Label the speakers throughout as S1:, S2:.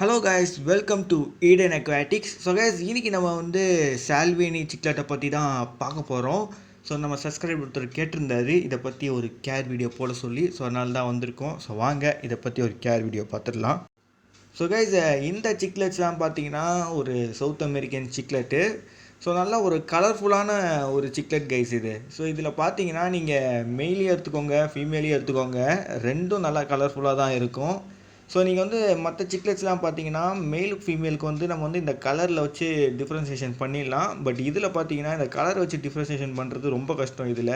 S1: Hello guys, welcome to Eden aquatics. So guys, இன்றைக்கி நம்ம வந்து சால்வேனி சிக்லெட்டை பற்றி தான் பார்க்க போகிறோம். ஸோ நம்ம சப்ஸ்கிரைப் ஒருத்தர் கேட்டிருந்தாரு இதை பற்றி ஒரு கேர் வீடியோ போட சொல்லி. ஸோ அதனால தான் வந்திருக்கோம். ஸோ வாங்க இதை பற்றி ஒரு கேர் வீடியோ பார்த்துடலாம். ஸோ கைஸ், இந்த சிக்லெட்ஸ்லாம் பார்த்தீங்கன்னா ஒரு சவுத் அமெரிக்கன் சிக்லெட்டு. ஸோ நல்லா ஒரு கலர்ஃபுல்லான ஒரு சிக்லெட் கைஸ் இது. ஸோ இதில் பார்த்தீங்கன்னா நீங்கள் மெயிலையும் எடுத்துக்கோங்க, ஃபீமேலையும் எடுத்துக்கோங்க, ரெண்டும் நல்லா கலர்ஃபுல்லாக தான் இருக்கும். ஸோ நீங்கள் வந்து மற்ற சிக்லெட்ஸ்லாம் பார்த்தீங்கன்னா மேல் ஃபீமேலுக்கு வந்து நம்ம வந்து இந்த கலரில் வச்சு டிஃப்ரென்சியேஷன் பண்ணிடலாம். பட் இதில் பார்த்தீங்கன்னா இந்த கலர் வச்சு டிஃப்ரென்சியேஷன் பண்ணுறது ரொம்ப கஷ்டம் இதில்.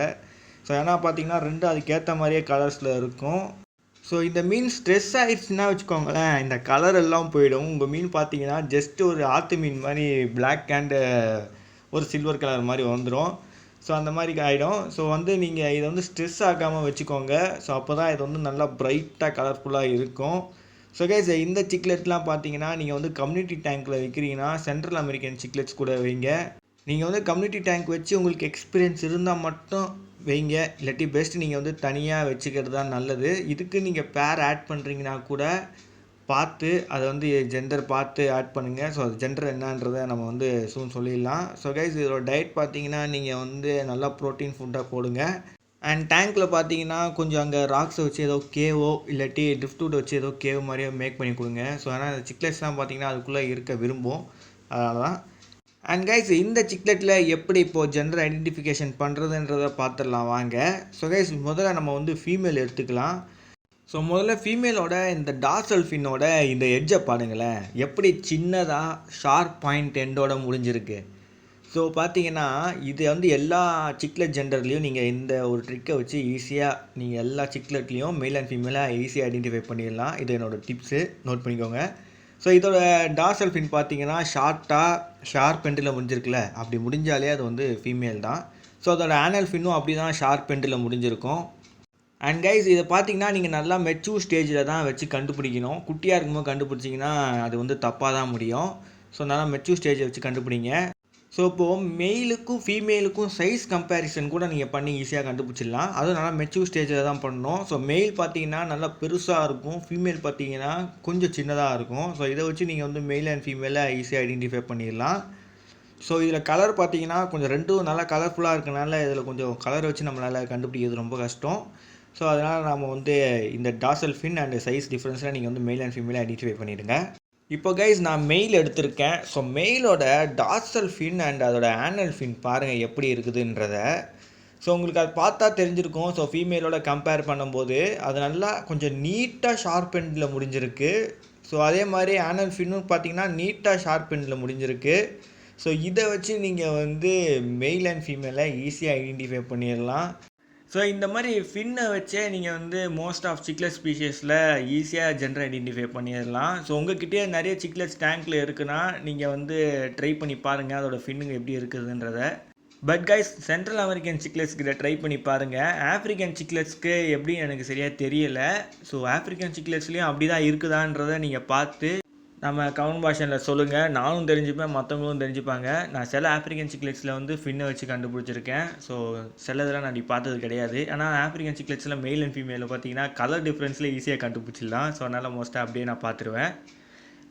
S1: ஸோ ஏன்னா பார்த்தீங்கன்னா ரெண்டும் அதுக்கேற்ற மாதிரியே கலர்ஸில் இருக்கும். ஸோ இந்த மீன் ஸ்ட்ரெஸ் ஆகிடுச்சுன்னா வச்சுக்கோங்களேன், இந்த கலர் எல்லாம் போயிடும். உங்கள் மீன் பார்த்தீங்கன்னா ஜஸ்ட் ஒரு ஆற்று மீன் மாதிரி பிளாக் அண்டு ஒரு சில்வர் கலர் மாதிரி வந்துடும். ஸோ அந்த மாதிரி ஆகிடும். ஸோ வந்து நீங்கள் இதை வந்து ஸ்ட்ரெஸ் ஆகாமல் வச்சுக்கோங்க. ஸோ அப்போ தான் இது வந்து நல்லா ப்ரைட்டாக கலர்ஃபுல்லாக இருக்கும். ஸோ கைஸ், இந்த சிக்லெட்லாம் பார்த்தீங்கன்னா நீங்கள் வந்து கம்யூனிட்டி டேங்க்கில் வைக்கிறீங்கன்னா சென்ட்ரல் அமெரிக்கன் சிக்லெட்ஸ் கூட வைங்க. நீங்கள் வந்து கம்யூனிட்டி டேங்க் வச்சு உங்களுக்கு எக்ஸ்பீரியன்ஸ் இருந்தால் மட்டும் வைங்க. இல்லாட்டி பெஸ்ட் நீங்கள் வந்து தனியாக வச்சுக்கிறது தான் நல்லது. இதுக்கு நீங்கள் பேர் ஆட் பண்ணுறீங்கன்னா கூட பார்த்து அதை வந்து ஜெண்டர் பார்த்து ஆட் பண்ணுங்கள். ஸோ அது ஜெண்டர் என்னன்றதை நம்ம வந்து சொல்லிடலாம். ஸோ கைஸ், இதோட டயட் பார்த்தீங்கன்னா நீங்கள் வந்து நல்லா ப்ரோட்டீன் ஃபுட்டாக போடுங்க. அண்ட் டேங்க்கில் பார்த்தீங்கன்னா கொஞ்சம் அங்கே ராக்ஸை வச்சு ஏதோ கேவோ இல்லாட்டி ட்ரிஃப்ட்வுட் வச்சு ஏதோ கேவ் மாதிரியே மேக் பண்ணி கொடுங்க. ஸோ ஆனால் அந்த சிக்லெட்ஸ்லாம் பார்த்தீங்கன்னா அதுக்குள்ளே இருக்க விரும்பும். அதனால தான். அண்ட் கைஸ், இந்த சிக்லெட்டில் எப்படி இப்போது ஜெண்டர் ஐடென்டிஃபிகேஷன் பண்ணுறதுன்றதை பார்த்துடலாம் வாங்க. ஸோ கைஸ், முதல்ல நம்ம வந்து ஃபீமேல் எடுத்துக்கலாம். ஸோ முதல்ல ஃபீமேலோட இந்த டார்சல் ஃபின்னோட இந்த எட்ஜை பாருங்களேன், எப்படி சின்னதாக ஷார்ப் பாயிண்ட் எண்டோட முடிஞ்சிருக்கு. ஸோ பார்த்தீங்கன்னா இது வந்து எல்லா சிக்லெட் ஜெண்டர்லேயும் நீங்கள் இந்த ஒரு ட்ரிக்கை வச்சு ஈஸியாக நீங்கள் எல்லா சிக்லெட்லேயும் மேல் அண்ட் ஃபீமேலாக ஈஸியாக ஐடென்டிஃபை பண்ணிடலாம். இது என்னோடய டிப்ஸு, நோட் பண்ணிக்கோங்க. ஸோ இதோட டார்சல் ஃபின் பார்த்தீங்கன்னா ஷார்ப் எண்டில் முடிஞ்சிருக்குல்ல, அப்படி முடிஞ்சாலே அது வந்து ஃபீமேல் தான். ஸோ அதோட ஆனல் ஃபின்னும் அப்படி தான் ஷார்ப் எண்டில் முடிஞ்சிருக்கும். அண்ட் கைஸ், இதை பார்த்தீங்கன்னா நீங்கள் நல்லா மெச்சூர் ஸ்டேஜில் தான் வச்சு கண்டுபிடிக்கணும். குட்டியாக இருக்கும்போது கண்டுபிடிச்சிங்கன்னா அது வந்து தப்பாக தான் முடியும். ஸோ நல்லா மெச்சூர் ஸ்டேஜை வச்சு கண்டுபிடிங்க. ஸோ இப்போது மெயிலுக்கும் ஃபீமேலுக்கும் சைஸ் கம்பேரிசன் கூட நீங்கள் பண்ணி ஈஸியாக கண்டுபிடிச்சிடலாம். அதுவும் நல்லா மெச்சூர் ஸ்டேஜில் தான் பண்ணணும். ஸோ மெயில் பார்த்தீங்கன்னா நல்லா பெருசாக இருக்கும், ஃபீமேல் பார்த்தீங்கன்னா கொஞ்சம் சின்னதாக இருக்கும். ஸோ இதை வச்சு நீங்கள் வந்து மெயில் அண்ட் ஃபீமேலை ஈஸியாக ஐடென்டிஃபை பண்ணிடலாம். ஸோ இதில் கலர் பார்த்தீங்கன்னா கொஞ்சம் ரெண்டும் நல்லா கலர்ஃபுல்லாக இருக்கனால இதில் கொஞ்சம் கலர் வச்சு நம்மளால் கண்டுபிடிக்கிறது ரொம்ப கஷ்டம். ஸோ அதனால் நம்ம வந்து இந்த டார்சல் ஃபின் அண்ட் சைஸ் டிஃப்ரென்ஸில் நீங்கள் வந்து மெயில் அண்ட் ஃபீமேலை ஐடென்டிஃபை பண்ணிடுங்க. இப்போ கைஸ், நான் மெயில் எடுத்திருக்கேன். ஸோ மெயிலோட டார்சல் ஃபின் அண்ட் அதோட ஆனல் ஃபின் பாருங்கள் எப்படி இருக்குதுன்றத. ஸோ உங்களுக்கு அது பார்த்தா தெரிஞ்சிருக்கும். ஸோ ஃபீமேலோட கம்பேர் பண்ணும்போது அது நல்லா கொஞ்சம் நீட்டாக ஷார்ப் எண்டில் முடிஞ்சிருக்கு. ஸோ அதே மாதிரி ஆனல் ஃபின்னும் பார்த்தீங்கன்னா நீட்டாக ஷார்ப் எண்டில் முடிஞ்சிருக்கு. ஸோ இதை வச்சு நீங்கள் வந்து மெயில் அண்ட் ஃபீமேலை ஈஸியாக ஐடென்டிஃபை பண்ணிடலாம். ஸோ இந்த மாதிரி ஃபின்னை வச்சே நீங்கள் வந்து மோஸ்ட் ஆஃப் சிக்லெட் ஸ்பீஷீஸில் ஈஸியாக ஜெண்டர் ஐடென்டிஃபை பண்ணிடலாம். ஸோ உங்கள்கிட்டயே நிறைய சிக்லெட்ஸ் டேங்க்கில் இருக்குன்னா நீங்கள் வந்து ட்ரை பண்ணி பாருங்கள் அதோட ஃபின்னுங்க எப்படி இருக்குதுன்றத. பட் கைஸ், சென்ட்ரல் அமெரிக்கன் சிக்லெட்ஸ்கிட்ட ட்ரை பண்ணி பாருங்கள். ஆஃப்ரிக்கன் சிக்லெட்ஸ்க்கு எப்படின்னு எனக்கு சரியாக தெரியலை. ஸோ ஆஃப்ரிக்கன் சிக்லெட்ஸ்லேயும் அப்படி தான் இருக்குதான்றதை நீங்கள் பார்த்து நம்ம கமெண்ட் பாக்ஸில் சொல்லுங்கள். நானும் தெரிஞ்சுப்பேன், மற்றவங்களும் தெரிஞ்சுப்பாங்க. நான் சில ஆஃப்ரிக்கன் சிக்லெட்ஸில் வந்து ஃபின்னை வச்சு கண்டுபிடிச்சிருக்கேன். ஸோ சிலதெல்லாம் நான் பார்த்தது கிடையாது. ஆனால் ஆஃப்ரிக்கன் சிக்லெட்ஸில் மெயில் அண்ட் ஃபீமேலில் பார்த்தீங்கன்னா கலர் டிஃப்ரென்ஸில் ஈஸியாக கண்டுபிடிச்சிடலாம். ஸோ அதனால் மோஸ்ட்டாக அப்படியே நான் பார்த்துருவேன்.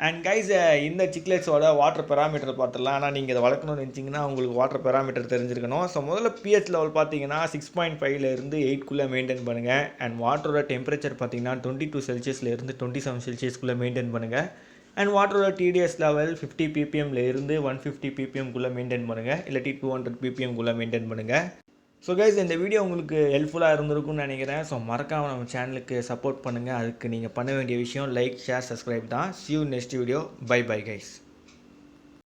S1: அண்ட் கைஸ், இந்த சிக்லெட்ஸோட வாட்டர் பெராமீட்டர் பார்த்துடலாம். ஆனால் நீங்கள் இதை வளர்க்கணும்னு நினச்சிங்கன்னா உங்களுக்கு வாட்டர் பெராமீட்டர் தெரிஞ்சிருக்கணும். ஸோ முதல்ல pH லெவல் பார்த்தீங்கன்னா 6.5 8 மெயின்டைன் பண்ணுங்கள். அண்ட் வாட்டரோட டெம்பரேச்சர் பார்த்தீங்கன்னா 22 செல்சியஸ்லேருந்து 27 செல்சியஸ்க்குள்ளே மெயின்டைன் பண்ணுங்கள். அண்ட் வாட்டரோட TDS லெவல் 50 ppmலேருந்து 150 ppmக்குள்ளே மெயின்டைன் பண்ணுங்கள். இல்லாட்டி 200 ppmக்குள்ளே மெயின்டைன் பண்ணுங்கள். ஸோ கைஸ், இந்த வீடியோ உங்களுக்கு ஹெல்ப்ஃபுல்லாக இருந்திருக்கும்னு நினைக்கிறேன். ஸோ மறக்காமல் நம்ம சேனலுக்கு சப்போர்ட் பண்ணுங்கள். அதுக்கு நீங்கள் பண்ண வேண்டிய விஷயம் லைக், ஷேர், சப்ஸ்கிரைப் தான். See you next video. Bye bye guys.